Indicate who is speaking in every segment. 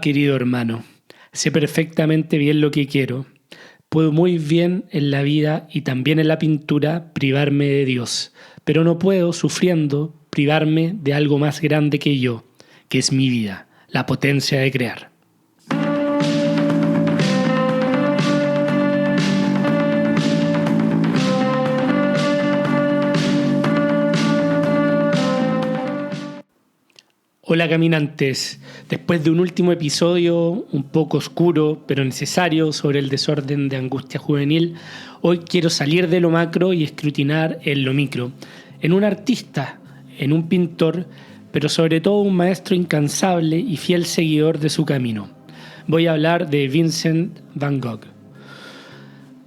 Speaker 1: Querido hermano, sé perfectamente bien lo que quiero. Puedo muy bien en la vida y también en la pintura privarme de Dios, pero no puedo, sufriendo, privarme de algo más grande que yo, que es mi vida, la potencia de crear. Hola caminantes, después de un último episodio un poco oscuro pero necesario sobre el desorden de angustia juvenil, hoy quiero salir de lo macro y escrutinar en lo micro, en un artista, en un pintor, pero sobre todo un maestro incansable y fiel seguidor de su camino. Voy a hablar de Vincent Van Gogh.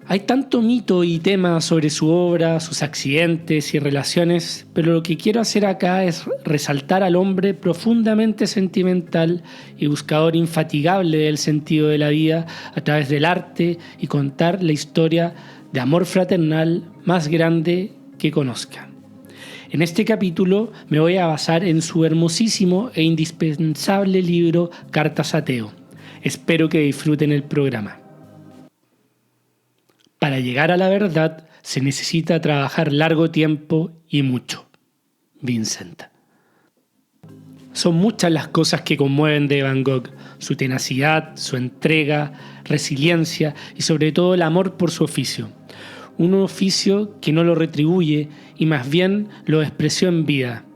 Speaker 1: Hay tanto mito y tema sobre su obra, sus accidentes y relaciones, pero lo que quiero hacer acá es resaltar al hombre profundamente sentimental y buscador infatigable del sentido de la vida a través del arte y contar la historia de amor fraternal más grande que conozca. En este capítulo me voy a basar en su hermosísimo e indispensable libro Cartas a Teo. Espero que disfruten el programa. Para llegar a la verdad se necesita trabajar largo tiempo y mucho. Vincent. Son muchas las cosas que conmueven de Van Gogh, su tenacidad, su entrega, resiliencia y sobre todo el amor por su oficio. Un oficio que no lo retribuye y más bien lo expresó en vida,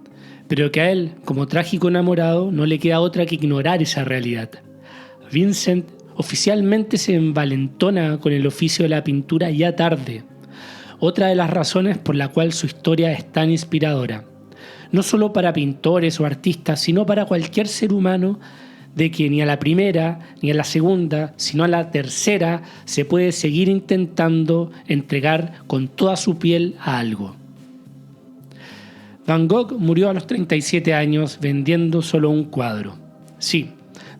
Speaker 1: pero que a él, como trágico enamorado, no le queda otra que ignorar esa realidad. Vincent oficialmente se envalentona con el oficio de la pintura ya tarde, otra de las razones por la cual su historia es tan inspiradora, no solo para pintores o artistas, sino para cualquier ser humano de que ni a la primera ni a la segunda, sino a la tercera se puede seguir intentando entregar con toda su piel a algo. Van Gogh murió a los 37 años vendiendo solo un cuadro. Sí,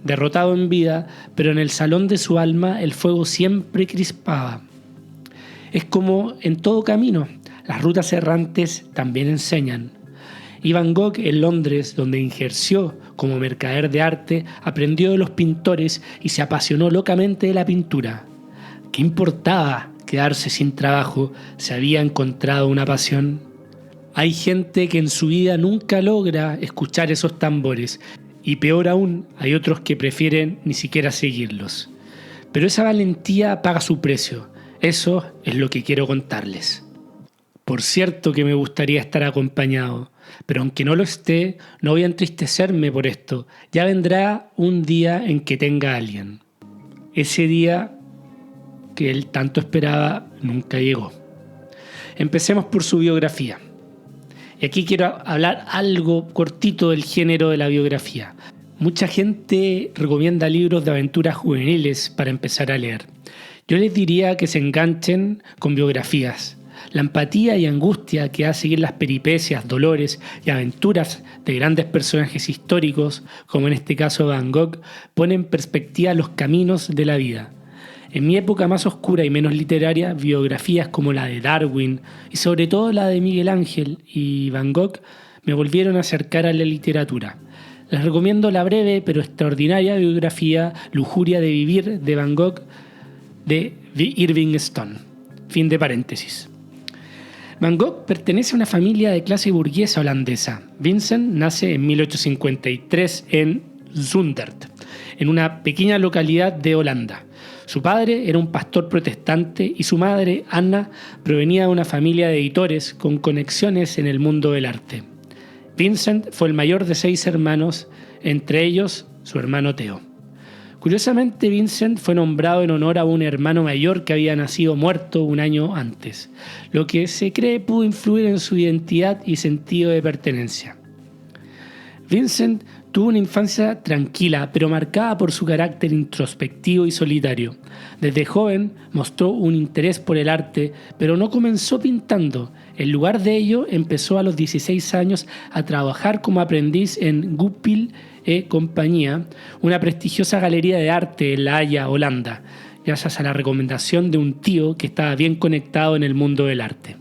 Speaker 1: derrotado en vida, pero en el salón de su alma el fuego siempre crispaba. Es como en todo camino, las rutas errantes también enseñan. Y Van Gogh en Londres, donde ejerció como mercader de arte, aprendió de los pintores y se apasionó locamente de la pintura. ¿Qué importaba quedarse sin trabajo si había encontrado una pasión? Hay gente que en su vida nunca logra escuchar esos tambores, y peor aún, hay otros que prefieren ni siquiera seguirlos. Pero esa valentía paga su precio. Eso es lo que quiero contarles. Por cierto que me gustaría estar acompañado, pero aunque no lo esté, no voy a entristecerme por esto. Ya vendrá un día en que tenga a alguien. Ese día que él tanto esperaba nunca llegó. Empecemos por su biografía. Y aquí quiero hablar algo cortito del género de la biografía. Mucha gente recomienda libros de aventuras juveniles para empezar a leer. Yo les diría que se enganchen con biografías. La empatía y angustia que hace seguir las peripecias, dolores y aventuras de grandes personajes históricos, como en este caso Van Gogh, pone en perspectiva los caminos de la vida. En mi época más oscura y menos literaria, biografías como la de Darwin y sobre todo la de Miguel Ángel y Van Gogh me volvieron a acercar a la literatura. Les recomiendo la breve pero extraordinaria biografía Lujuria de vivir de Van Gogh de Irving Stone. Fin de paréntesis. Van Gogh pertenece a una familia de clase burguesa holandesa. Vincent nace en 1853 en Zundert, en una pequeña localidad de Holanda. Su padre era un pastor protestante y su madre, Anna, provenía de una familia de editores con conexiones en el mundo del arte. Vincent fue el mayor de 6 hermanos, entre ellos su hermano Theo. Curiosamente, Vincent fue nombrado en honor a un hermano mayor que había nacido muerto un año antes, lo que se cree pudo influir en su identidad y sentido de pertenencia. Vincent tuvo una infancia tranquila, pero marcada por su carácter introspectivo y solitario. Desde joven mostró un interés por el arte, pero no comenzó pintando. En lugar de ello, empezó a los 16 años a trabajar como aprendiz en Goupil e Compañía, una prestigiosa galería de arte en La Haya, Holanda, gracias a la recomendación de un tío que estaba bien conectado en el mundo del arte.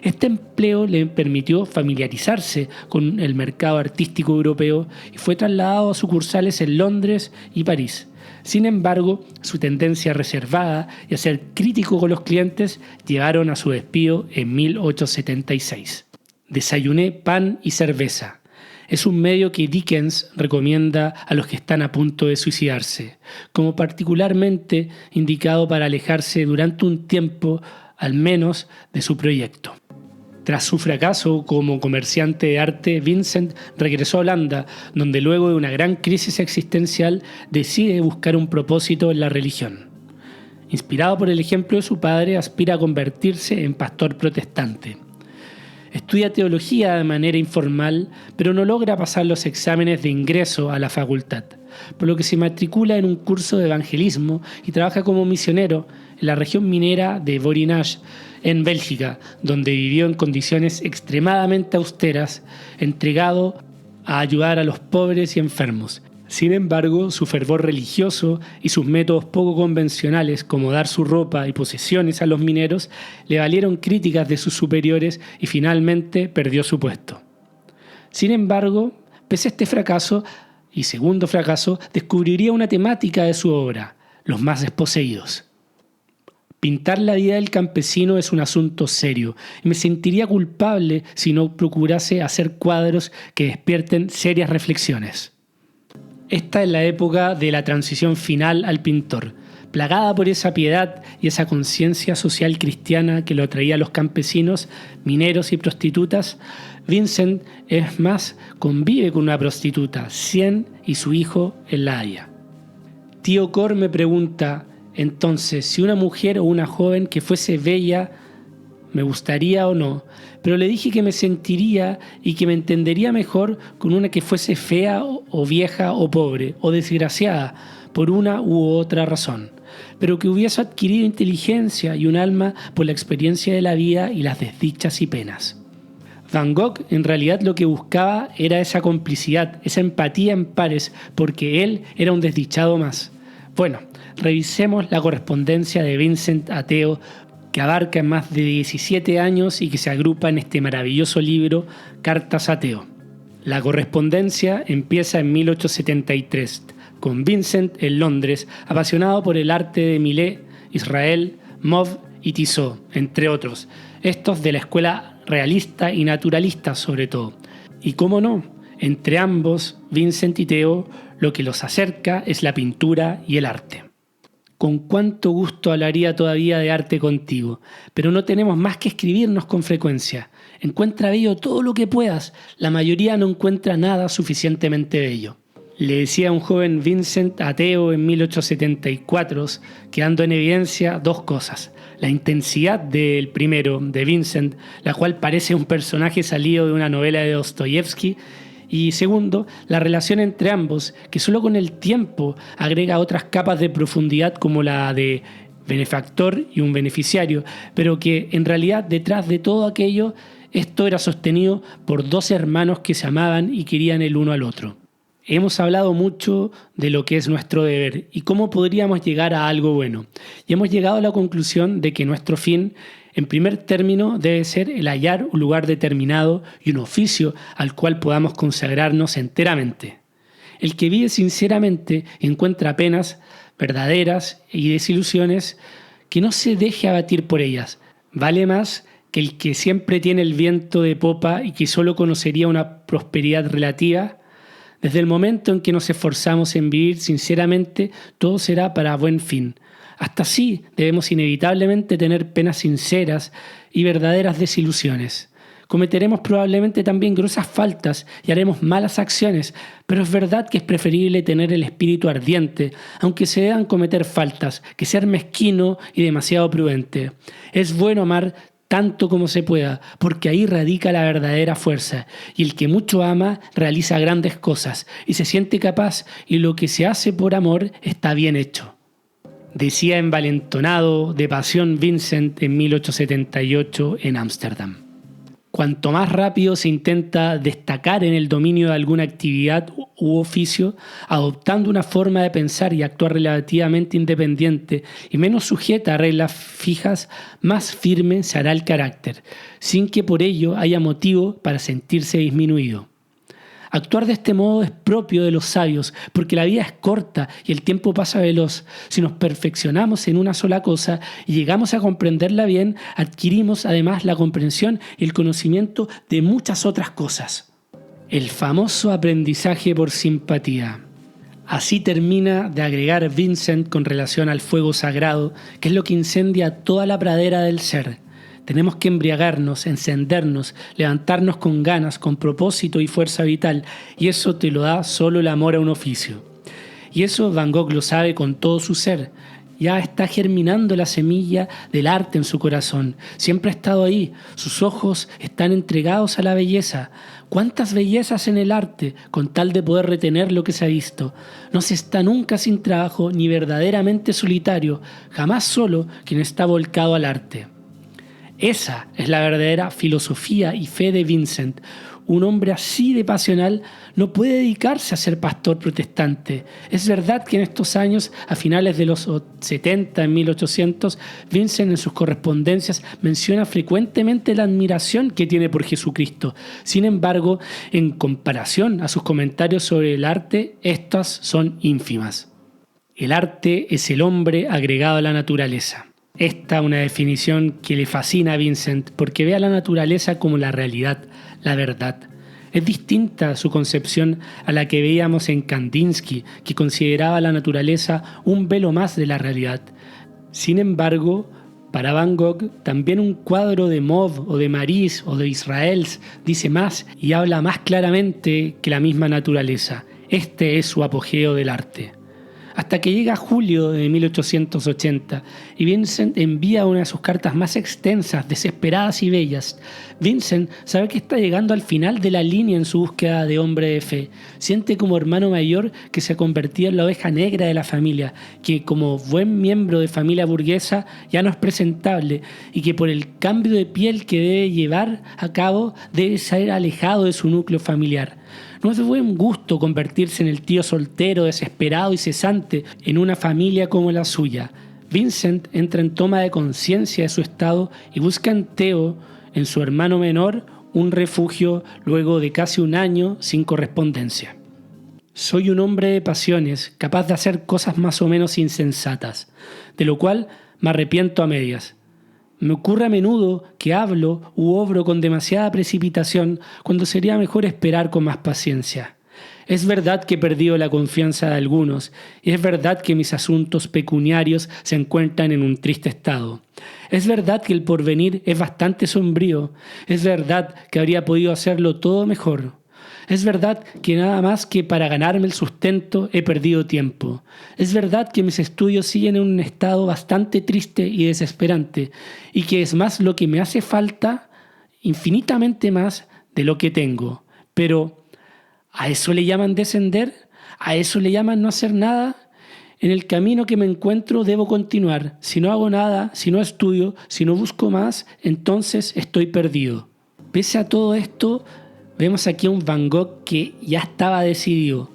Speaker 1: Este empleo le permitió familiarizarse con el mercado artístico europeo y fue trasladado a sucursales en Londres y París. Sin embargo, su tendencia reservada y a ser crítico con los clientes llevaron a su despido en 1876. Desayuné pan y cerveza. Es un medio que Dickens recomienda a los que están a punto de suicidarse, como particularmente indicado para alejarse durante un tiempo, al menos, de su proyecto. Tras su fracaso como comerciante de arte, Vincent regresó a Holanda, donde luego de una gran crisis existencial decide buscar un propósito en la religión. Inspirado por el ejemplo de su padre, aspira a convertirse en pastor protestante. Estudia teología de manera informal, pero no logra pasar los exámenes de ingreso a la facultad, por lo que se matricula en un curso de evangelismo y trabaja como misionero en la región minera de Borinage, en Bélgica, donde vivió en condiciones extremadamente austeras, entregado a ayudar a los pobres y enfermos. Sin embargo, su fervor religioso y sus métodos poco convencionales, como dar su ropa y posesiones a los mineros, le valieron críticas de sus superiores y finalmente perdió su puesto. Sin embargo, pese a este fracaso y segundo fracaso, descubriría una temática de su obra: los más desposeídos. Pintar la vida del campesino es un asunto serio y me sentiría culpable si no procurase hacer cuadros que despierten serias reflexiones. Esta es la época de la transición final al pintor, plagada por esa piedad y esa conciencia social cristiana que lo atraía a los campesinos, mineros y prostitutas. Vincent, es más, convive con una prostituta, Cien, y su hijo en La Haya. Tío Cor me pregunta: entonces, si una mujer o una joven que fuese bella, ¿me gustaría o no? Pero le dije que me sentiría y que me entendería mejor con una que fuese fea o vieja o pobre o desgraciada por una u otra razón, pero que hubiese adquirido inteligencia y un alma por la experiencia de la vida y las desdichas y penas. Van Gogh en realidad lo que buscaba era esa complicidad, esa empatía en pares, porque él era un desdichado más. Bueno, revisemos la correspondencia de Vincent a Theo, que abarca más de 17 años y que se agrupa en este maravilloso libro, Cartas a Theo. La correspondencia empieza en 1873, con Vincent en Londres, apasionado por el arte de Millet, Israel, Mauve y Tissot, entre otros, estos de la escuela realista y naturalista sobre todo. Y cómo no, entre ambos, Vincent y Theo, lo que los acerca es la pintura y el arte. Con cuánto gusto hablaría todavía de arte contigo, pero no tenemos más que escribirnos con frecuencia. Encuentra bello todo lo que puedas, la mayoría no encuentra nada suficientemente bello. Le decía un joven Vincent a Theo en 1874, quedando en evidencia dos cosas: la intensidad del primero, de Vincent, la cual parece un personaje salido de una novela de Dostoyevsky, y segundo, la relación entre ambos, que solo con el tiempo agrega otras capas de profundidad como la de benefactor y un beneficiario, pero que en realidad detrás de todo aquello, esto era sostenido por dos hermanos que se amaban y querían el uno al otro. Hemos hablado mucho de lo que es nuestro deber y cómo podríamos llegar a algo bueno, y hemos llegado a la conclusión de que nuestro fin, en primer término, debe ser el hallar un lugar determinado y un oficio al cual podamos consagrarnos enteramente. El que vive sinceramente encuentra penas verdaderas y desilusiones, que no se deje abatir por ellas. Vale más que el que siempre tiene el viento de popa y que solo conocería una prosperidad relativa. Desde el momento en que nos esforzamos en vivir sinceramente, todo será para buen fin. Hasta así debemos inevitablemente tener penas sinceras y verdaderas desilusiones. Cometeremos probablemente también gruesas faltas y haremos malas acciones, pero es verdad que es preferible tener el espíritu ardiente, aunque se deban cometer faltas, que ser mezquino y demasiado prudente. Es bueno amar tanto como se pueda, porque ahí radica la verdadera fuerza, y el que mucho ama realiza grandes cosas y se siente capaz, y lo que se hace por amor está bien hecho. Decía envalentonado de pasión Vincent en 1878 en Ámsterdam. Cuanto más rápido se intenta destacar en el dominio de alguna actividad u oficio, adoptando una forma de pensar y actuar relativamente independiente y menos sujeta a reglas fijas, más firme se hará el carácter, sin que por ello haya motivo para sentirse disminuido. Actuar de este modo es propio de los sabios, porque la vida es corta y el tiempo pasa veloz. Si nos perfeccionamos en una sola cosa y llegamos a comprenderla bien, adquirimos además la comprensión y el conocimiento de muchas otras cosas. El famoso aprendizaje por simpatía. Así termina de agregar Vincent con relación al fuego sagrado, que es lo que incendia toda la pradera del ser. Tenemos que embriagarnos, encendernos, levantarnos con ganas, con propósito y fuerza vital, y eso te lo da solo el amor a un oficio. Y eso Van Gogh lo sabe con todo su ser. Ya está germinando la semilla del arte en su corazón. Siempre ha estado ahí. Sus ojos están entregados a la belleza. ¿Cuántas bellezas en el arte con tal de poder retener lo que se ha visto? No se está nunca sin trabajo ni verdaderamente solitario, jamás solo quien está volcado al arte. Esa es la verdadera filosofía y fe de Vincent. Un hombre así de pasional no puede dedicarse a ser pastor protestante. Es verdad que en estos años, a finales de los 70, en 1800, Vincent en sus correspondencias menciona frecuentemente la admiración que tiene por Jesucristo. Sin embargo, en comparación a sus comentarios sobre el arte, estas son ínfimas. El arte es el hombre agregado a la naturaleza. Esta es una definición que le fascina a Vincent porque ve a la naturaleza como la realidad, la verdad. Es distinta su concepción a la que veíamos en Kandinsky, que consideraba la naturaleza un velo más de la realidad. Sin embargo, para Van Gogh, también un cuadro de Mauve o de Matisse o de Israels dice más y habla más claramente que la misma naturaleza. Este es su apogeo del arte. Hasta que llega julio de 1880 y Vincent envía una de sus cartas más extensas, desesperadas y bellas. Vincent sabe que está llegando al final de la línea en su búsqueda de hombre de fe. Siente como hermano mayor que se ha convertido en la oveja negra de la familia, que como buen miembro de familia burguesa ya no es presentable y que por el cambio de piel que debe llevar a cabo debe ser alejado de su núcleo familiar. No es de buen gusto convertirse en el tío soltero, desesperado y cesante en una familia como la suya. Vincent entra en toma de conciencia de su estado y busca en Theo, en su hermano menor, un refugio luego de casi un año sin correspondencia. Soy un hombre de pasiones, capaz de hacer cosas más o menos insensatas, de lo cual me arrepiento a medias. Me ocurre a menudo que hablo u obro con demasiada precipitación cuando sería mejor esperar con más paciencia. Es verdad que he perdido la confianza de algunos y es verdad que mis asuntos pecuniarios se encuentran en un triste estado. Es verdad que el porvenir es bastante sombrío. Es verdad que habría podido hacerlo todo mejor. Es verdad que nada más que para ganarme el sustento he perdido tiempo. Es verdad que mis estudios siguen en un estado bastante triste y desesperante, y que es más lo que me hace falta, infinitamente más de lo que tengo. Pero, ¿a eso le llaman descender? ¿A eso le llaman no hacer nada? En el camino que me encuentro debo continuar. Si no hago nada, si no estudio, si no busco más, entonces estoy perdido. Pese a todo esto, vemos aquí a un Van Gogh que ya estaba decidido.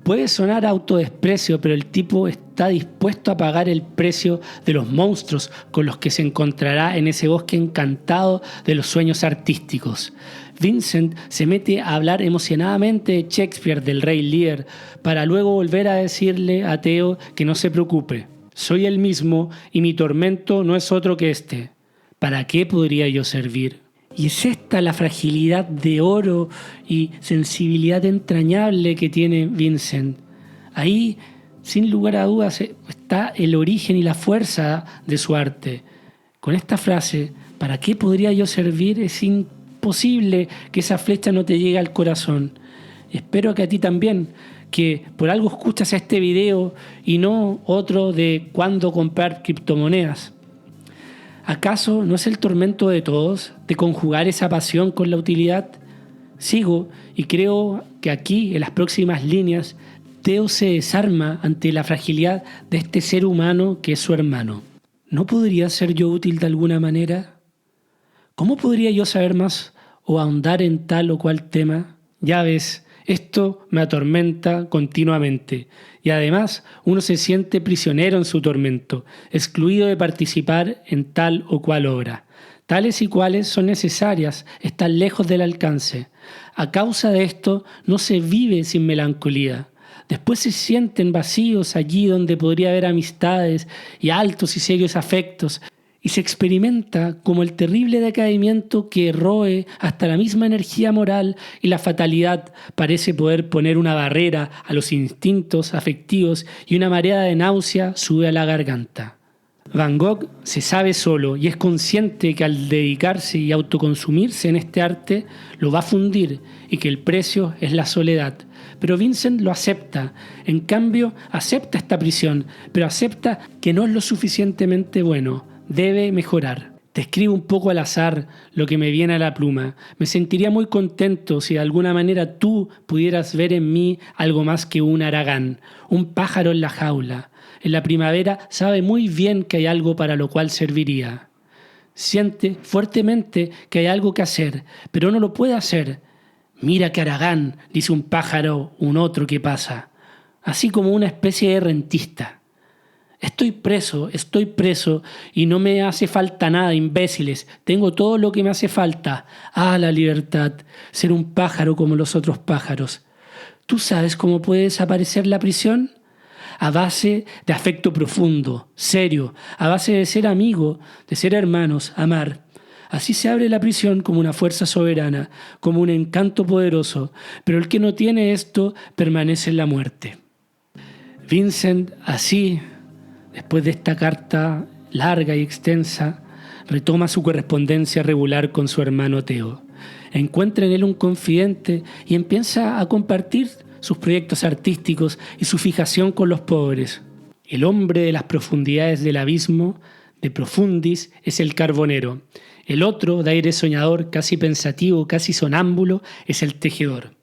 Speaker 1: Puede sonar a autodesprecio, pero el tipo está dispuesto a pagar el precio de los monstruos con los que se encontrará en ese bosque encantado de los sueños artísticos. Vincent se mete a hablar emocionadamente de Shakespeare, del Rey Lear, para luego volver a decirle a Theo que no se preocupe. Soy el mismo y mi tormento no es otro que este. ¿Para qué podría yo servir? Y es esta la fragilidad de oro y sensibilidad entrañable que tiene Vincent. Ahí, sin lugar a dudas, está el origen y la fuerza de su arte. Con esta frase, ¿para qué podría yo servir? Es imposible que esa flecha no te llegue al corazón. Espero que a ti también, que por algo escuchas este video y no otro de cuándo comprar criptomonedas. ¿Acaso no es el tormento de todos de conjugar esa pasión con la utilidad? Sigo y creo que aquí, en las próximas líneas, Theo se desarma ante la fragilidad de este ser humano que es su hermano. ¿No podría ser yo útil de alguna manera? ¿Cómo podría yo saber más o ahondar en tal o cual tema? Ya ves, esto me atormenta continuamente y además uno se siente prisionero en su tormento, excluido de participar en tal o cual obra. Tales y cuales son necesarias, están lejos del alcance. A causa de esto no se vive sin melancolía. Después se sienten vacíos allí donde podría haber amistades y altos y serios afectos, y se experimenta como el terrible decaimiento que roe hasta la misma energía moral, y la fatalidad parece poder poner una barrera a los instintos afectivos y una marea de náusea sube a la garganta. Van Gogh se sabe solo y es consciente que al dedicarse y autoconsumirse en este arte lo va a fundir y que el precio es la soledad. Pero Vincent lo acepta. En cambio, acepta esta prisión, pero acepta que no es lo suficientemente bueno. Debe mejorar. Te escribo un poco al azar lo que me viene a la pluma. Me sentiría muy contento si de alguna manera tú pudieras ver en mí algo más que un haragán, un pájaro en la jaula. En la primavera sabe muy bien que hay algo para lo cual serviría. Siente fuertemente que hay algo que hacer, pero no lo puede hacer. Mira que haragán, dice un pájaro, un otro que pasa, así como una especie de rentista. Estoy preso y no me hace falta nada, imbéciles. Tengo todo lo que me hace falta. Ah, la libertad, ser un pájaro como los otros pájaros. ¿Tú sabes cómo puede desaparecer la prisión? A base de afecto profundo, serio, a base de ser amigo, de ser hermanos, amar. Así se abre la prisión como una fuerza soberana, como un encanto poderoso, pero el que no tiene esto permanece en la muerte. Vincent, así, después de esta carta larga y extensa, retoma su correspondencia regular con su hermano Theo. Encuentra en él un confidente y empieza a compartir sus proyectos artísticos y su fijación con los pobres. El hombre de las profundidades del abismo, de profundis, es el carbonero. El otro, de aire soñador, casi pensativo, casi sonámbulo, es el tejedor.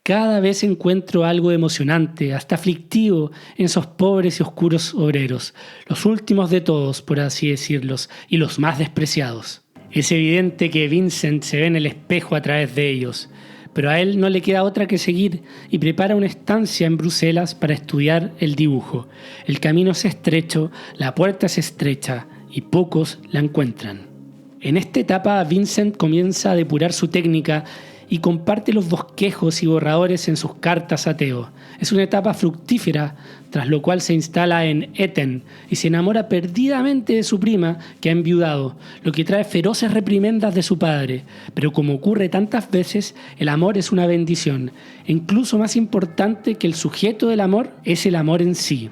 Speaker 1: Cada vez encuentro algo emocionante, hasta aflictivo, en esos pobres y oscuros obreros, los últimos de todos, por así decirlos, y los más despreciados. Es evidente que Vincent se ve en el espejo a través de ellos, pero a él no le queda otra que seguir y prepara una estancia en Bruselas para estudiar el dibujo. El camino es estrecho, la puerta es estrecha y pocos la encuentran. En esta etapa Vincent comienza a depurar su técnica y comparte los bosquejos y borradores en sus cartas a Theo. Es una etapa fructífera, tras lo cual se instala en Etten y se enamora perdidamente de su prima, que ha enviudado, lo que trae feroces reprimendas de su padre. Pero como ocurre tantas veces, el amor es una bendición. E incluso más importante que el sujeto del amor es el amor en sí.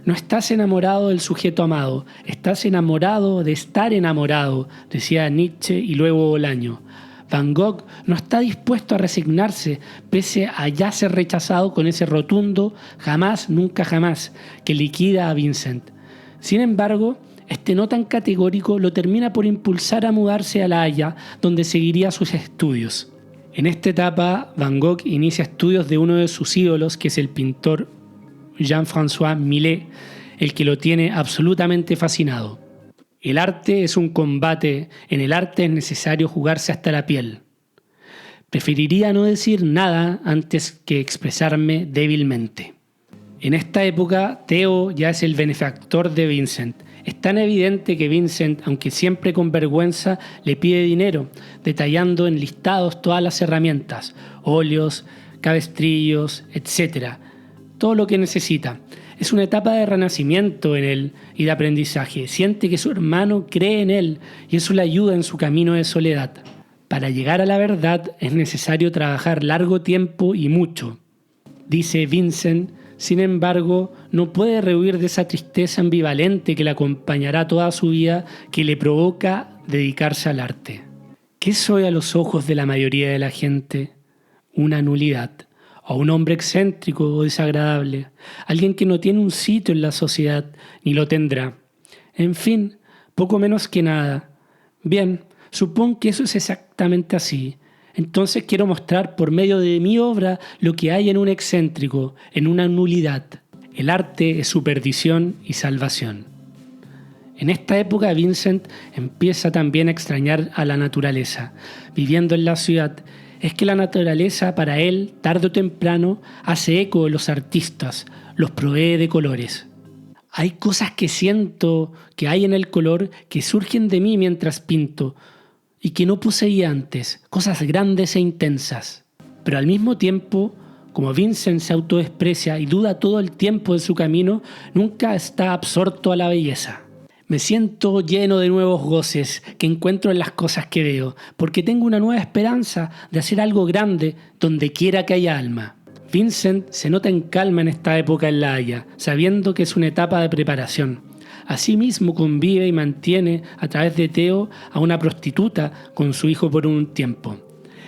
Speaker 1: No estás enamorado del sujeto amado, estás enamorado de estar enamorado, decía Nietzsche y luego Bolaño. Van Gogh no está dispuesto a resignarse, pese a ya ser rechazado con ese rotundo jamás, nunca jamás, que liquida a Vincent. Sin embargo, este no tan categórico lo termina por impulsar a mudarse a La Haya, donde seguiría sus estudios. En esta etapa, Van Gogh inicia estudios de uno de sus ídolos, que es el pintor Jean-François Millet, el que lo tiene absolutamente fascinado. El arte es un combate, en el arte es necesario jugarse hasta la piel. Preferiría no decir nada antes que expresarme débilmente. En esta época, Theo ya es el benefactor de Vincent. Es tan evidente que Vincent, aunque siempre con vergüenza, le pide dinero, detallando en listados todas las herramientas, óleos, cabestrillos, etc., todo lo que necesita. Es una etapa de renacimiento en él y de aprendizaje. Siente que su hermano cree en él y eso le ayuda en su camino de soledad. Para llegar a la verdad es necesario trabajar largo tiempo y mucho. Dice Vincent, sin embargo, no puede rehuir de esa tristeza ambivalente que le acompañará toda su vida, que le provoca dedicarse al arte. ¿Qué soy a los ojos de la mayoría de la gente? Una nulidad. O un hombre excéntrico o desagradable, alguien que no tiene un sitio en la sociedad, ni lo tendrá. En fin, poco menos que nada. Bien, supongo que eso es exactamente así. Entonces quiero mostrar por medio de mi obra lo que hay en un excéntrico, en una nulidad. El arte es su perdición y salvación. En esta época Vincent empieza también a extrañar a la naturaleza. Viviendo en la ciudad, es que la naturaleza para él, tarde o temprano, hace eco de los artistas, los provee de colores. Hay cosas que siento que hay en el color que surgen de mí mientras pinto y que no poseía antes, cosas grandes e intensas. Pero al mismo tiempo, como Vincent se autodesprecia y duda todo el tiempo de su camino, nunca está absorto a la belleza. Me siento lleno de nuevos goces que encuentro en las cosas que veo, porque tengo una nueva esperanza de hacer algo grande donde quiera que haya alma. Vincent se nota en calma en esta época en La Haya, sabiendo que es una etapa de preparación. Asimismo convive y mantiene a través de Theo a una prostituta con su hijo por un tiempo.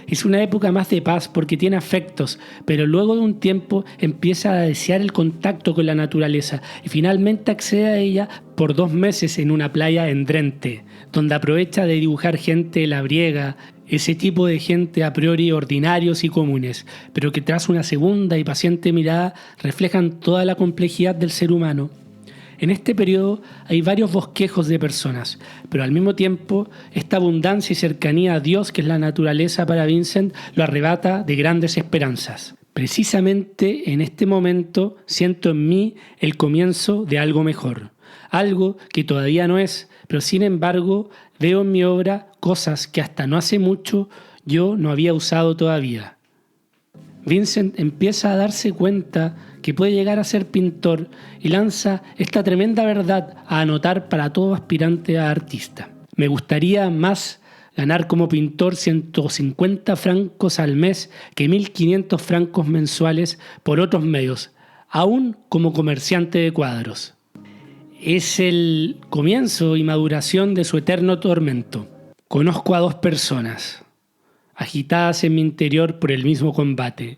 Speaker 1: Es una época más de paz porque tiene afectos, pero luego de un tiempo empieza a desear el contacto con la naturaleza y finalmente accede a ella por 2 meses en una playa en Drenthe, donde aprovecha de dibujar gente labriega, ese tipo de gente a priori ordinarios y comunes, pero que tras una segunda y paciente mirada reflejan toda la complejidad del ser humano. En este periodo hay varios bosquejos de personas, pero al mismo tiempo esta abundancia y cercanía a Dios que es la naturaleza para Vincent lo arrebata de grandes esperanzas. Precisamente en este momento siento en mí el comienzo de algo mejor, algo que todavía no es, pero sin embargo veo en mi obra cosas que hasta no hace mucho yo no había usado todavía. Vincent empieza a darse cuenta que puede llegar a ser pintor y lanza esta tremenda verdad a anotar para todo aspirante a artista. Me gustaría más ganar como pintor 150 francos al mes que 1.500 francos mensuales por otros medios, aún como comerciante de cuadros. Es el comienzo y maduración de su eterno tormento. Conozco a 2 personas, agitadas en mi interior por el mismo combate.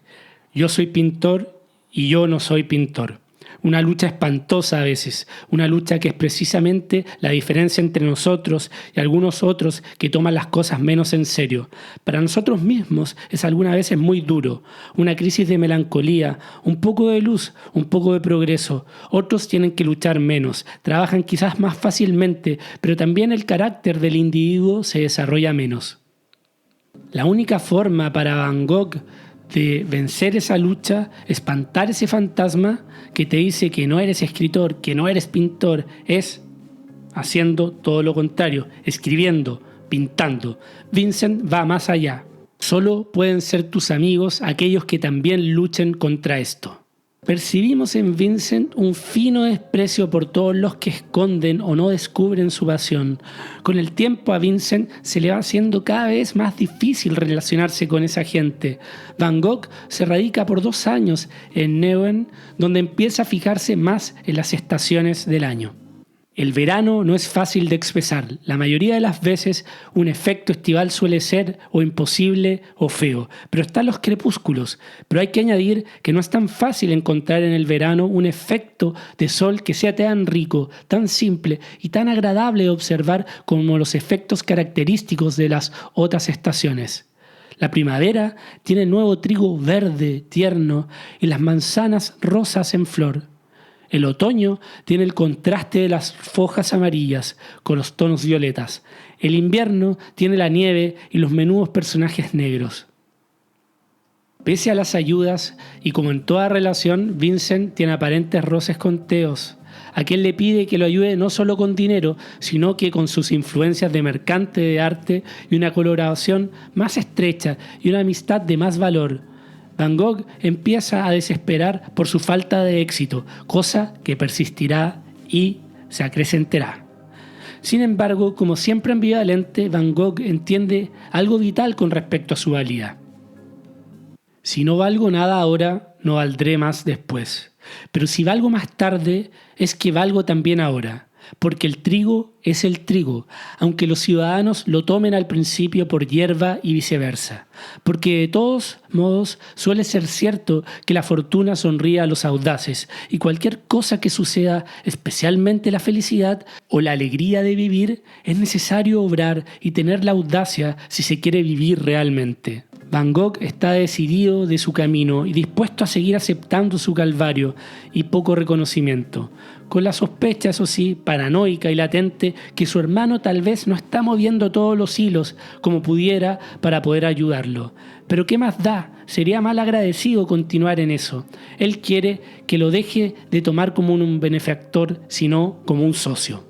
Speaker 1: Yo soy pintor y yo no soy pintor. Una lucha espantosa a veces, una lucha que es precisamente la diferencia entre nosotros y algunos otros que toman las cosas menos en serio. Para nosotros mismos es algunas veces muy duro, una crisis de melancolía, un poco de luz, un poco de progreso. Otros tienen que luchar menos, trabajan quizás más fácilmente, pero también el carácter del individuo se desarrolla menos. La única forma para Van Gogh de vencer esa lucha, espantar ese fantasma que te dice que no eres escritor, que no eres pintor, es haciendo todo lo contrario, escribiendo, pintando. Vincent va más allá. Solo pueden ser tus amigos aquellos que también luchen contra esto. Percibimos en Vincent un fino desprecio por todos los que esconden o no descubren su pasión. Con el tiempo a Vincent se le va haciendo cada vez más difícil relacionarse con esa gente. Van Gogh se radica por 2 años en Neuenn, donde empieza a fijarse más en las estaciones del año. El verano no es fácil de expresar. La mayoría de las veces un efecto estival suele ser o imposible o feo, pero están los crepúsculos. Pero hay que añadir que no es tan fácil encontrar en el verano un efecto de sol que sea tan rico, tan simple y tan agradable de observar como los efectos característicos de las otras estaciones. La primavera tiene nuevo trigo verde, tierno, y las manzanas rosas en flor. El otoño tiene el contraste de las hojas amarillas con los tonos violetas. El invierno tiene la nieve y los menudos personajes negros. Pese a las ayudas, y como en toda relación, Vincent tiene aparentes roces con Theos. A quien le pide que lo ayude no solo con dinero, sino que con sus influencias de mercante de arte y una colaboración más estrecha y una amistad de más valor. Van Gogh empieza a desesperar por su falta de éxito, cosa que persistirá y se acrecentará. Sin embargo, como siempre ambivalente, Van Gogh entiende algo vital con respecto a su valía. Si no valgo nada ahora, no valdré más después. Pero si valgo más tarde, es que valgo también ahora. Porque el trigo es el trigo, aunque los ciudadanos lo tomen al principio por hierba y viceversa. Porque de todos modos suele ser cierto que la fortuna sonríe a los audaces y cualquier cosa que suceda, especialmente la felicidad o la alegría de vivir, es necesario obrar y tener la audacia si se quiere vivir realmente. Van Gogh está decidido de su camino y dispuesto a seguir aceptando su calvario y poco reconocimiento, con la sospecha, eso sí, paranoica y latente, que su hermano tal vez no está moviendo todos los hilos como pudiera para poder ayudarlo. Pero ¿qué más da? Sería mal agradecido continuar en eso. Él quiere que lo deje de tomar como un benefactor, sino como un socio.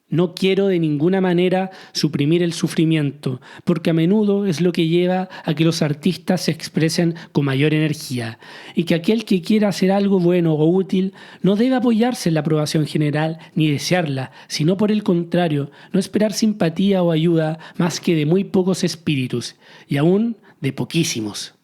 Speaker 1: No quiero de ninguna manera suprimir el sufrimiento, porque a menudo es lo que lleva a que los artistas se expresen con mayor energía, y que aquel que quiera hacer algo bueno o útil no debe apoyarse en la aprobación general ni desearla, sino por el contrario, no esperar simpatía o ayuda más que de muy pocos espíritus, y aún de poquísimos.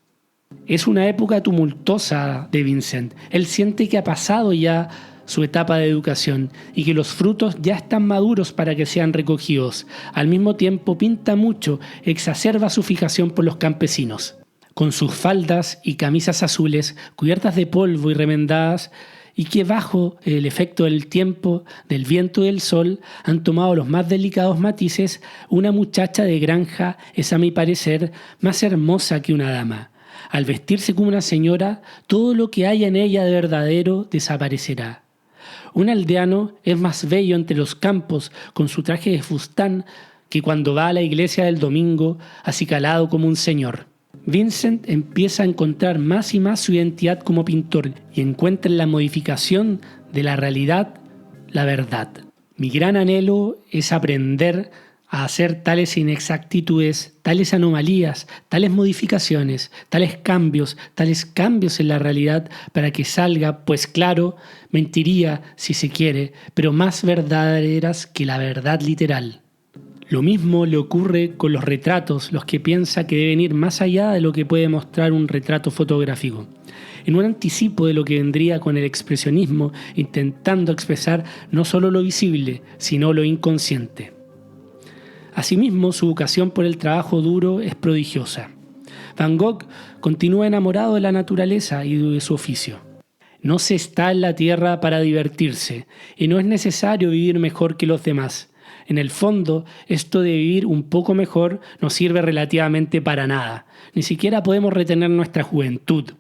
Speaker 1: Es una época tumultuosa de Vincent. Él siente que ha pasado ya su etapa de educación y que los frutos ya están maduros para que sean recogidos. Al mismo tiempo pinta mucho, exacerba su fijación por los campesinos. Con sus faldas y camisas azules cubiertas de polvo y remendadas, y que bajo el efecto del tiempo, del viento y del sol han tomado los más delicados matices, una muchacha de granja es a mi parecer más hermosa que una dama. Al vestirse como una señora, todo lo que haya en ella de verdadero desaparecerá. Un aldeano es más bello entre los campos con su traje de fustán que cuando va a la iglesia del domingo acicalado como un señor. Vincent empieza a encontrar más y más su identidad como pintor y encuentra en la modificación de la realidad la verdad. Mi gran anhelo es aprender a hacer tales inexactitudes, tales anomalías, tales modificaciones, tales cambios en la realidad para que salga, pues claro, mentiría si se quiere, pero más verdaderas que la verdad literal. Lo mismo le ocurre con los retratos, los que piensa que deben ir más allá de lo que puede mostrar un retrato fotográfico. En un anticipo de lo que vendría con el expresionismo, intentando expresar no solo lo visible, sino lo inconsciente. Asimismo, su vocación por el trabajo duro es prodigiosa. Van Gogh continúa enamorado de la naturaleza y de su oficio. No se está en la tierra para divertirse, y no es necesario vivir mejor que los demás. En el fondo, esto de vivir un poco mejor no sirve relativamente para nada. Ni siquiera podemos retener nuestra juventud.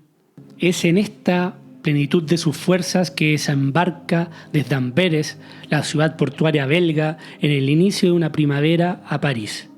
Speaker 1: Es en esta plenitud de sus fuerzas que desembarca desde Amberes, la ciudad portuaria belga, en el inicio de una primavera a París.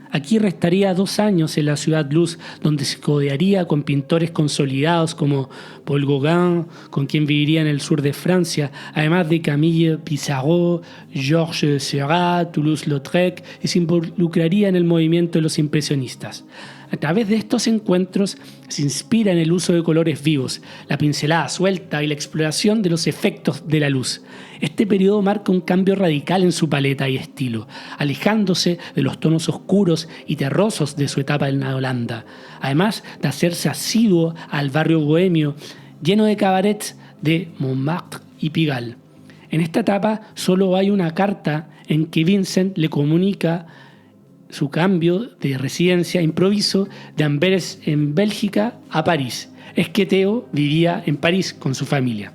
Speaker 1: Aquí restaría 2 años en la ciudad luz, donde se codearía con pintores consolidados como Paul Gauguin, con quien viviría en el sur de Francia, además de Camille Pissarro, Georges Seurat, Toulouse-Lautrec, y se involucraría en el movimiento de los impresionistas. A través de estos encuentros se inspira en el uso de colores vivos, la pincelada suelta y la exploración de los efectos de la luz. Este periodo marca un cambio radical en su paleta y estilo, alejándose de los tonos oscuros y terrosos de su etapa en Holanda, además de hacerse asiduo al barrio bohemio, lleno de cabarets de Montmartre y Pigalle. En esta etapa solo hay una carta en que Vincent le comunica su cambio de residencia improviso de Amberes en Bélgica a París. Es que Theo vivía en París con su familia.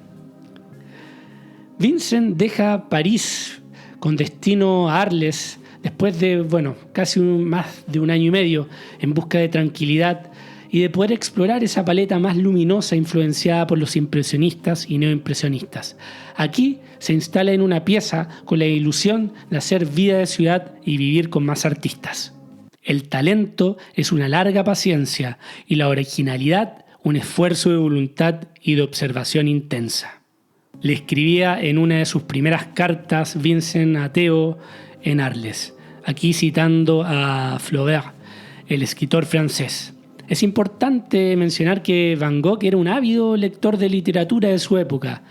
Speaker 1: Vincent deja París con destino a Arles después de, casi más de 1 año y medio en busca de tranquilidad y de poder explorar esa paleta más luminosa influenciada por los impresionistas y neoimpresionistas. Aquí se instala en una pieza con la ilusión de hacer vida de ciudad y vivir con más artistas. El talento es una larga paciencia y la originalidad un esfuerzo de voluntad y de observación intensa. Le escribía en una de sus primeras cartas Vincent a Theo en Arles, aquí citando a Flaubert, el escritor francés. Es importante mencionar que Van Gogh era un ávido lector de literatura de su época.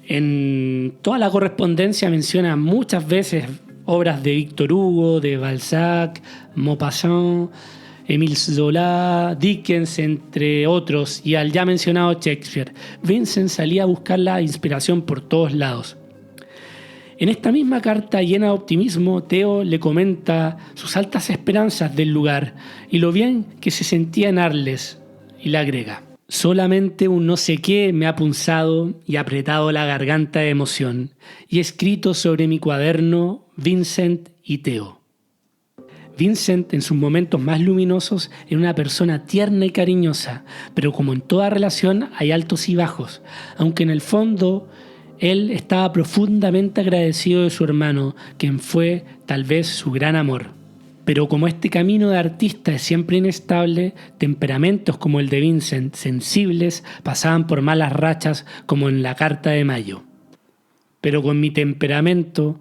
Speaker 1: En toda la correspondencia menciona muchas veces obras de Victor Hugo, de Balzac, Maupassant, Émile Zola, Dickens, entre otros, y al ya mencionado Shakespeare. Vincent salía a buscar la inspiración por todos lados. En esta misma carta llena de optimismo, Theo le comenta sus altas esperanzas del lugar y lo bien que se sentía en Arles, y le agrega: solamente un no sé qué me ha punzado y apretado la garganta de emoción, y he escrito sobre mi cuaderno Vincent y Theo. Vincent, en sus momentos más luminosos, era una persona tierna y cariñosa, pero como en toda relación hay altos y bajos, aunque en el fondo él estaba profundamente agradecido de su hermano, quien fue tal vez su gran amor. Pero como este camino de artista es siempre inestable, temperamentos como el de Vincent, sensibles, pasaban por malas rachas como en la Carta de Mayo. Pero con mi temperamento,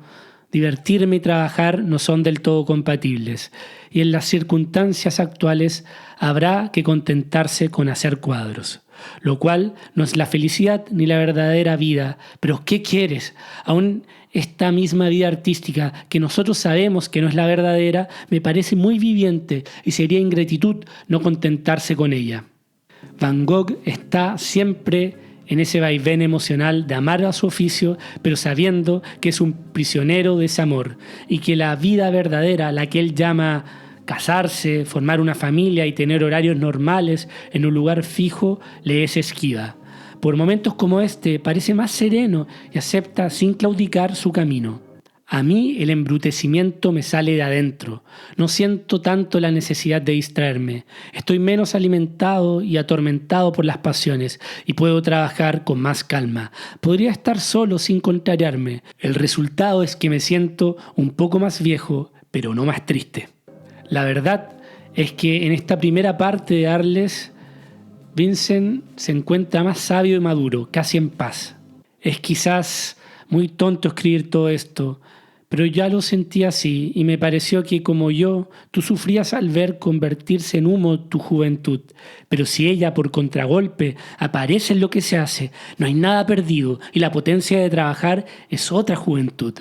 Speaker 1: divertirme y trabajar no son del todo compatibles, y en las circunstancias actuales habrá que contentarse con hacer cuadros, lo cual no es la felicidad ni la verdadera vida. Pero ¿qué quieres? Aún esta misma vida artística, que nosotros sabemos que no es la verdadera, me parece muy viviente y sería ingratitud no contentarse con ella. Van Gogh está siempre en ese vaivén emocional de amar a su oficio, pero sabiendo que es un prisionero de ese amor y que la vida verdadera, la que él llama casarse, formar una familia y tener horarios normales en un lugar fijo, le es esquiva. Por momentos como este parece más sereno y acepta sin claudicar su camino. A mí el embrutecimiento me sale de adentro. No siento tanto la necesidad de distraerme. Estoy menos alimentado y atormentado por las pasiones y puedo trabajar con más calma. Podría estar solo sin contrariarme. El resultado es que me siento un poco más viejo, pero no más triste. La verdad es que en esta primera parte de Arles, Vincent se encuentra más sabio y maduro, casi en paz. Es quizás muy tonto escribir todo esto, pero ya lo sentí así y me pareció que como yo, tú sufrías al ver convertirse en humo tu juventud. Pero si ella por contragolpe aparece en lo que se hace, no hay nada perdido y la potencia de trabajar es otra juventud.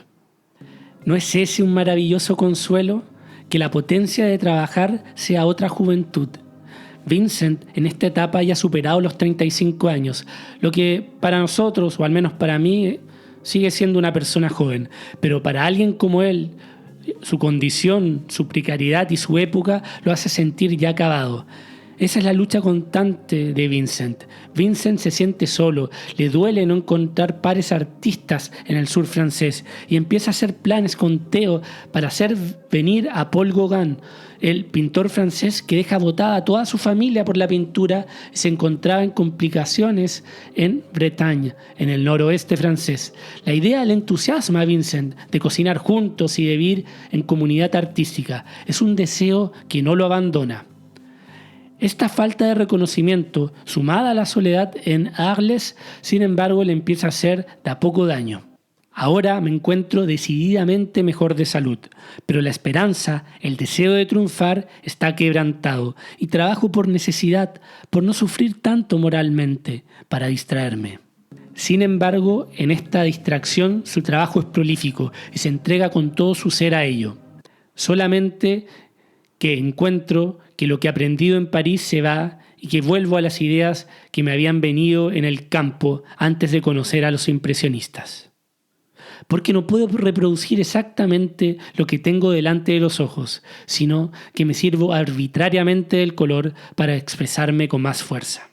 Speaker 1: ¿No es ese un maravilloso consuelo? Que la potencia de trabajar sea otra juventud. Vincent en esta etapa ya ha superado los 35 años, lo que para nosotros, o al menos para mí, sigue siendo una persona joven, pero para alguien como él, su condición, su precariedad y su época lo hace sentir ya acabado. Esa es la lucha constante de Vincent. Vincent se siente solo, le duele no encontrar pares artistas en el sur francés y empieza a hacer planes con Theo para hacer venir a Paul Gauguin, el pintor francés que deja botada a toda su familia por la pintura y se encontraba en complicaciones en Bretaña, en el noroeste francés. La idea le entusiasma a Vincent de cocinar juntos y de vivir en comunidad artística. Es un deseo que no lo abandona. Esta falta de reconocimiento, sumada a la soledad en Arles, sin embargo, le empieza a hacer de a poco daño. Ahora me encuentro decididamente mejor de salud, pero la esperanza, el deseo de triunfar está quebrantado y trabajo por necesidad, por no sufrir tanto moralmente, para distraerme. Sin embargo, en esta distracción su trabajo es prolífico y se entrega con todo su ser a ello. Solamente que encuentro que lo que he aprendido en París se va y que vuelvo a las ideas que me habían venido en el campo antes de conocer a los impresionistas. Porque no puedo reproducir exactamente lo que tengo delante de los ojos, sino que me sirvo arbitrariamente del color para expresarme con más fuerza.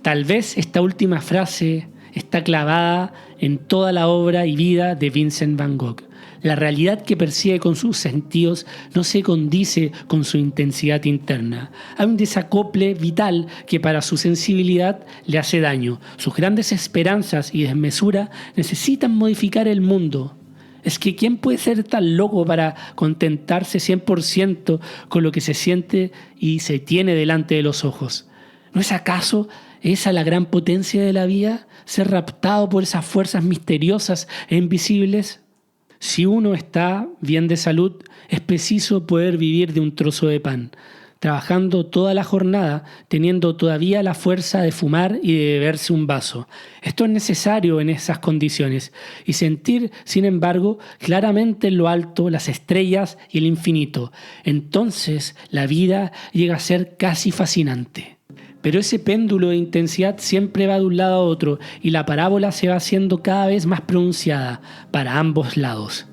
Speaker 1: Tal vez esta última frase está clavada en toda la obra y vida de Vincent van Gogh. La realidad que percibe con sus sentidos no se condice con su intensidad interna. Hay un desacople vital que para su sensibilidad le hace daño. Sus grandes esperanzas y desmesura necesitan modificar el mundo. Es que ¿quién puede ser tan loco para contentarse 100% con lo que se siente y se tiene delante de los ojos? ¿No es acaso esa la gran potencia de la vida? ¿Ser raptado por esas fuerzas misteriosas e invisibles? Si uno está bien de salud, es preciso poder vivir de un trozo de pan, trabajando toda la jornada, teniendo todavía la fuerza de fumar y de beberse un vaso. Esto es necesario en esas condiciones y sentir, sin embargo, claramente en lo alto las estrellas y el infinito. Entonces la vida llega a ser casi fascinante. Pero ese péndulo de intensidad siempre va de un lado a otro y la parábola se va haciendo cada vez más pronunciada para ambos lados.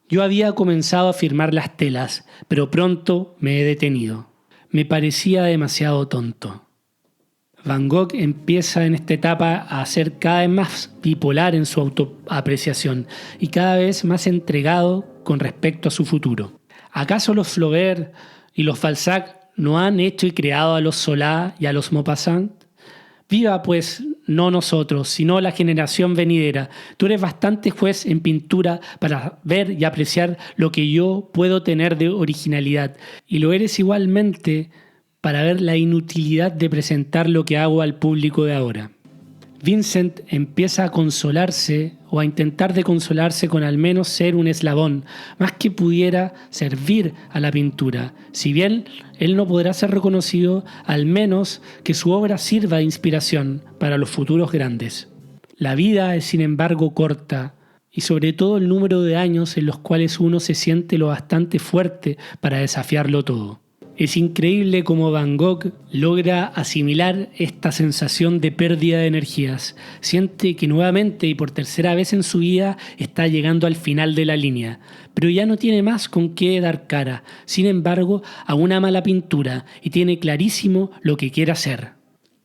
Speaker 1: Yo había comenzado a firmar las telas, pero pronto me he detenido. Me parecía demasiado tonto. Van Gogh empieza en esta etapa a ser cada vez más bipolar en su autoapreciación y cada vez más entregado con respecto a su futuro. ¿Acaso los Flaubert y los Balzac no han hecho y creado a los Solá y a los Maupassant? Viva pues no nosotros, sino la generación venidera. Tú eres bastante juez en pintura para ver y apreciar lo que yo puedo tener de originalidad, y lo eres igualmente para ver la inutilidad de presentar lo que hago al público de ahora. Vincent empieza a consolarse o a intentar de consolarse con al menos ser un eslabón, más que pudiera servir a la pintura. Si bien él no podrá ser reconocido, al menos que su obra sirva de inspiración para los futuros grandes. La vida es sin embargo corta, y sobre todo el número de años en los cuales uno se siente lo bastante fuerte para desafiarlo todo. Es increíble cómo Van Gogh logra asimilar esta sensación de pérdida de energías. Siente que nuevamente y por tercera vez en su vida está llegando al final de la línea, pero ya no tiene más con qué dar cara. Sin embargo, aún ama la pintura y tiene clarísimo lo que quiere hacer.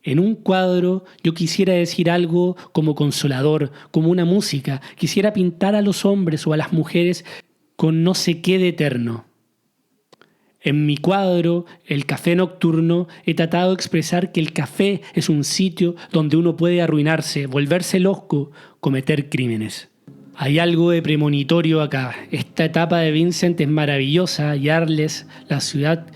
Speaker 1: En un cuadro yo quisiera decir algo como consolador, como una música. Quisiera pintar a los hombres o a las mujeres con no sé qué de eterno. En mi cuadro, El café nocturno, he tratado de expresar que el café es un sitio donde uno puede arruinarse, volverse loco, cometer crímenes. Hay algo de premonitorio acá. Esta etapa de Vincent es maravillosa y Arles, la ciudad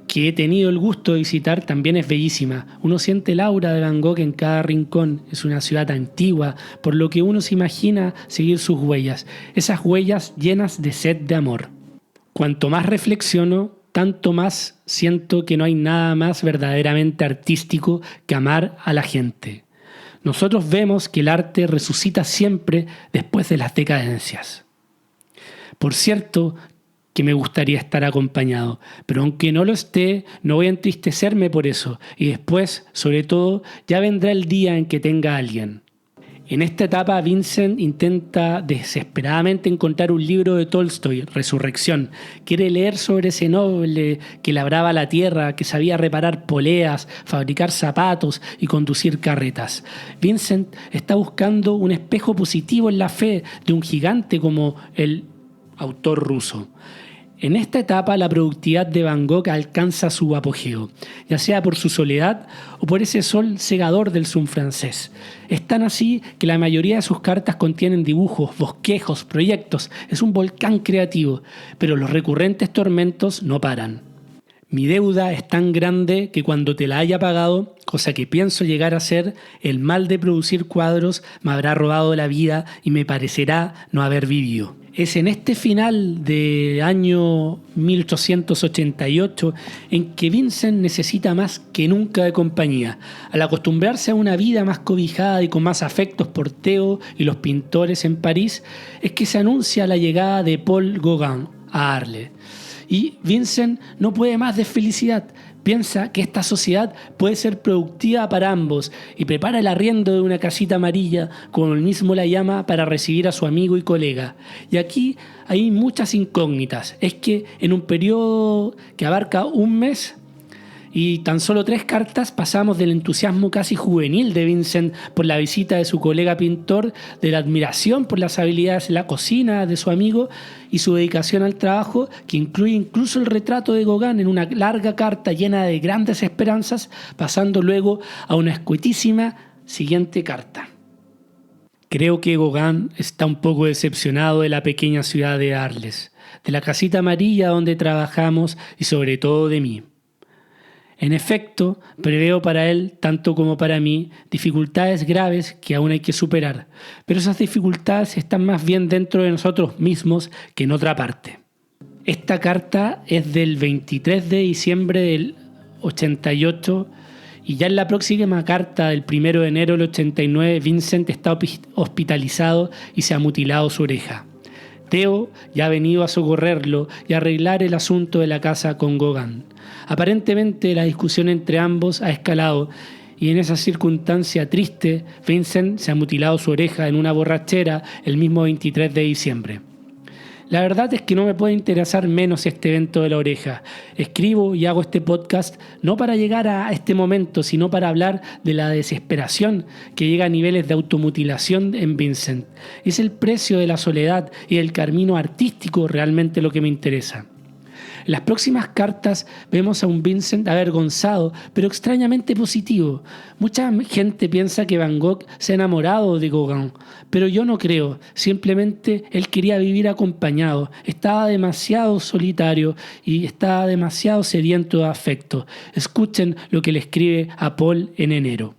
Speaker 1: que he tenido el gusto de visitar, también es bellísima. Uno siente el aura de Van Gogh en cada rincón. Es una ciudad antigua, por lo que uno se imagina seguir sus huellas. Esas huellas llenas de sed de amor. Cuanto más reflexiono, tanto más siento que no hay nada más verdaderamente artístico que amar a la gente. Nosotros vemos que el arte resucita siempre después de las decadencias. Por cierto, que me gustaría estar acompañado, pero aunque no lo esté, no voy a entristecerme por eso, y después, sobre todo, ya vendrá el día en que tenga a alguien. En esta etapa, Vincent intenta desesperadamente encontrar un libro de Tolstoy, Resurrección. Quiere leer sobre ese noble que labraba la tierra, que sabía reparar poleas, fabricar zapatos y conducir carretas. Vincent está buscando un espejo positivo en la fe de un gigante como el autor ruso. En esta etapa la productividad de Van Gogh alcanza su apogeo, ya sea por su soledad o por ese sol cegador del sur francés. Es tan así que la mayoría de sus cartas contienen dibujos, bosquejos, proyectos. Es un volcán creativo, pero los recurrentes tormentos no paran. Mi deuda es tan grande que cuando te la haya pagado, cosa que pienso llegar a ser, el mal de producir cuadros me habrá robado la vida y me parecerá no haber vivido. Es en este final de año 1888 en que Vincent necesita más que nunca de compañía. Al acostumbrarse a una vida más cobijada y con más afectos por Theo y los pintores en París, es que se anuncia la llegada de Paul Gauguin a Arles. Y Vincent no puede más de felicidad. Piensa que esta sociedad puede ser productiva para ambos y prepara el arriendo de una casita amarilla, como él mismo la llama, para recibir a su amigo y colega. Y aquí hay muchas incógnitas. Es que en un periodo que abarca un mes y tan solo 3 cartas, pasamos del entusiasmo casi juvenil de Vincent por la visita de su colega pintor, de la admiración por las habilidades en la cocina de su amigo y su dedicación al trabajo, que incluye incluso el retrato de Gauguin en una larga carta llena de grandes esperanzas, pasando luego a una escuetísima siguiente carta. Creo que Gauguin está un poco decepcionado de la pequeña ciudad de Arles, de la casita amarilla donde trabajamos y sobre todo de mí. En efecto, preveo para él, tanto como para mí, dificultades graves que aún hay que superar, pero esas dificultades están más bien dentro de nosotros mismos que en otra parte. Esta carta es del 23 de diciembre del 88 y ya en la próxima carta del 1 de enero del 89 Vincent está hospitalizado y se ha mutilado su oreja. Theo ya ha venido a socorrerlo y a arreglar el asunto de la casa con Gauguin. Aparentemente la discusión entre ambos ha escalado y en esa circunstancia triste, Vincent se ha mutilado su oreja en una borrachera el mismo 23 de diciembre. La verdad es que no me puede interesar menos este evento de la oreja. Escribo y hago este podcast no para llegar a este momento, sino para hablar de la desesperación que llega a niveles de automutilación en Vincent. Es el precio de la soledad y del camino artístico realmente lo que me interesa. En las próximas cartas vemos a un Vincent avergonzado, pero extrañamente positivo. Mucha gente piensa que Van Gogh se ha enamorado de Gauguin, pero yo no creo. Simplemente él quería vivir acompañado. Estaba demasiado solitario y estaba demasiado sediento de afecto. Escuchen lo que le escribe a Paul en enero.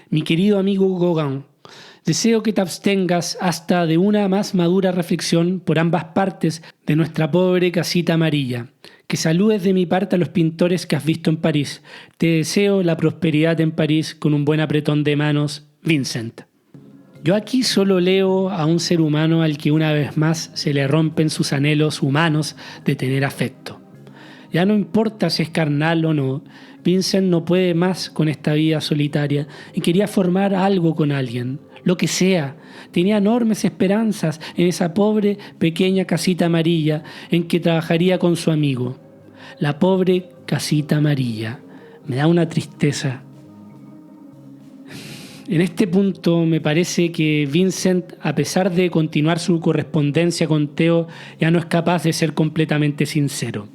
Speaker 1: Mi querido amigo Gauguin, deseo que te abstengas hasta de una más madura reflexión por ambas partes de nuestra pobre casita amarilla. Que saludes de mi parte a los pintores que has visto en París. Te deseo la prosperidad en París con un buen apretón de manos, Vincent. Yo aquí solo leo a un ser humano al que una vez más se le rompen sus anhelos humanos de tener afecto. Ya no importa si es carnal o no, Vincent no puede más con esta vida solitaria y quería formar algo con alguien, lo que sea. Tenía enormes esperanzas en esa pobre pequeña casita amarilla en que trabajaría con su amigo. La pobre casita amarilla. Me da una tristeza. En este punto me parece que Vincent, a pesar de continuar su correspondencia con Theo, ya no es capaz de ser completamente sincero.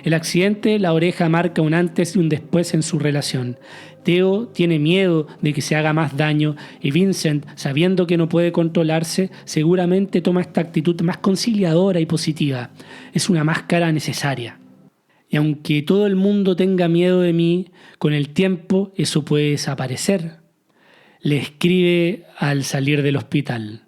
Speaker 1: El accidente de la oreja marca un antes y un después en su relación. Theo tiene miedo de que se haga más daño y Vincent, sabiendo que no puede controlarse, seguramente toma esta actitud más conciliadora y positiva. Es una máscara necesaria. Y aunque todo el mundo tenga miedo de mí, con el tiempo eso puede desaparecer. Le escribe al salir del hospital.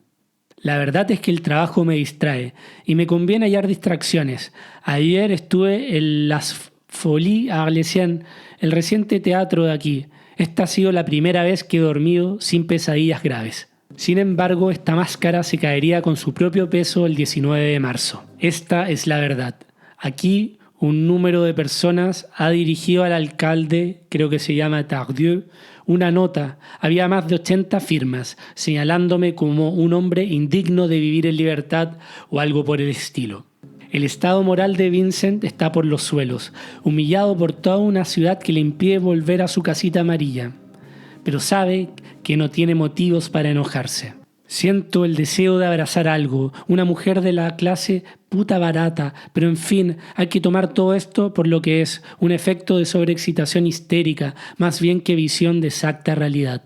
Speaker 1: La verdad es que el trabajo me distrae y me conviene hallar distracciones. Ayer estuve en Las Folies Arlésiennes, el reciente teatro de aquí. Esta ha sido la primera vez que he dormido sin pesadillas graves. Sin embargo, esta máscara se caería con su propio peso el 19 de marzo. Esta es la verdad. Aquí un número de personas ha dirigido al alcalde, creo que se llama Tardieu, una nota. Había más de 80 firmas, señalándome como un hombre indigno de vivir en libertad o algo por el estilo. El estado moral de Vincent está por los suelos, humillado por toda una ciudad que le impide volver a su casita amarilla. Pero sabe que no tiene motivos para enojarse. Siento el deseo de abrazar algo, una mujer de la clase puta barata, pero en fin, hay que tomar todo esto por lo que es, un efecto de sobreexcitación histérica, más bien que visión de exacta realidad.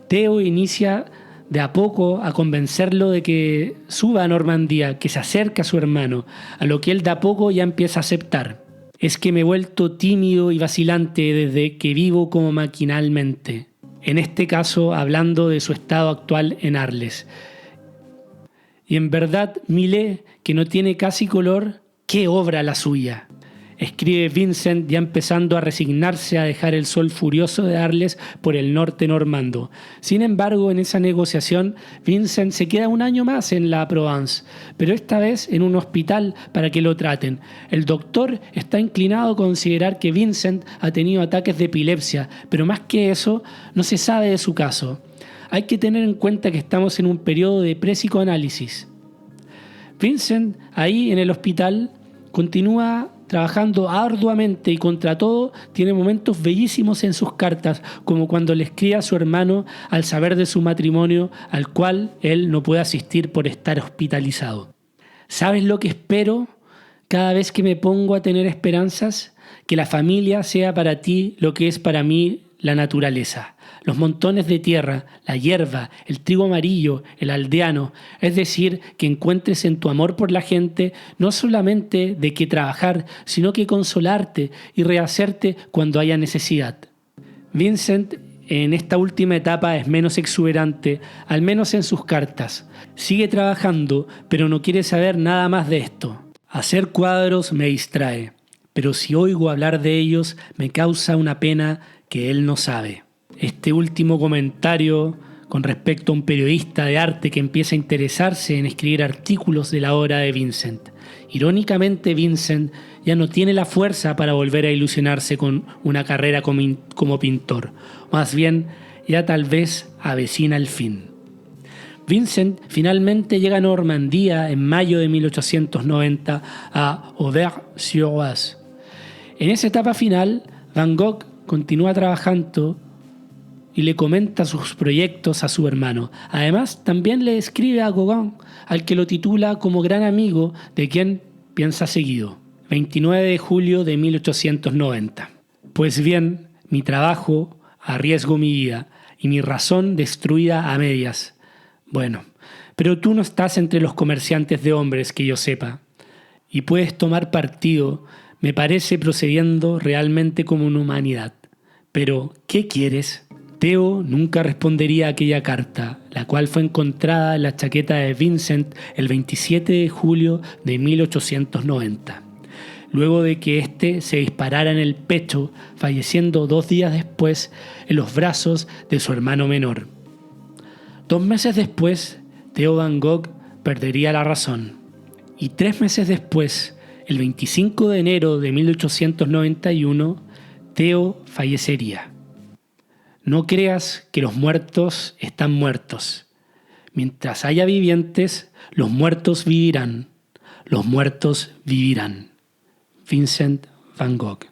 Speaker 1: Theo inicia de a poco a convencerlo de que suba a Normandía, que se acerque a su hermano, a lo que él de a poco ya empieza a aceptar. Es que me he vuelto tímido y vacilante desde que vivo como maquinalmente. En este caso, hablando de su estado actual en Arles. Y en verdad, Millet, que no tiene casi color, ¡qué obra la suya! Escribe Vincent ya empezando a resignarse a dejar el sol furioso de Arles por el norte normando. Sin embargo, en esa negociación, Vincent se queda un año más en la Provence, pero esta vez en un hospital para que lo traten. El doctor está inclinado a considerar que Vincent ha tenido ataques de epilepsia, pero más que eso, no se sabe de su caso. Hay que tener en cuenta que estamos en un periodo de prepsicoanálisis. Vincent, ahí en el hospital, continúa trabajando arduamente y contra todo tiene momentos bellísimos en sus cartas, como cuando le escribe a su hermano al saber de su matrimonio, al cual él no puede asistir por estar hospitalizado. ¿Sabes lo que espero cada vez que me pongo a tener esperanzas? Que la familia sea para ti lo que es para mí la naturaleza. Los montones de tierra, la hierba, el trigo amarillo, el aldeano, es decir, que encuentres en tu amor por la gente no solamente de qué trabajar, sino que consolarte y rehacerte cuando haya necesidad. Vincent en esta última etapa es menos exuberante, al menos en sus cartas. Sigue trabajando, pero no quiere saber nada más de esto. Hacer cuadros me distrae, pero si oigo hablar de ellos me causa una pena que él no sabe. Este último comentario con respecto a un periodista de arte que empieza a interesarse en escribir artículos de la obra de Vincent. Irónicamente, Vincent ya no tiene la fuerza para volver a ilusionarse con una carrera como pintor. Más bien, ya tal vez avecina el fin. Vincent finalmente llega a Normandía en mayo de 1890 a Auvers-sur-Oise. En esa etapa final, Van Gogh continúa trabajando y le comenta sus proyectos a su hermano. Además, también le escribe a Gauguin, al que lo titula como gran amigo de quien piensa seguido. 29 de julio de 1890. Pues bien, mi trabajo, arriesgo mi vida, y mi razón destruida a medias. Bueno, pero tú no estás entre los comerciantes de hombres que yo sepa, y puedes tomar partido, me parece, procediendo realmente como una humanidad. Pero, ¿qué quieres? Theo nunca respondería a aquella carta, la cual fue encontrada en la chaqueta de Vincent el 27 de julio de 1890, luego de que éste se disparara en el pecho, falleciendo 2 días después en los brazos de su hermano menor. 2 meses después, Theo Van Gogh perdería la razón, y 3 meses después, el 25 de enero de 1891, Theo fallecería. No creas que los muertos están muertos. Mientras haya vivientes, los muertos vivirán. Los muertos vivirán. Vincent Van Gogh.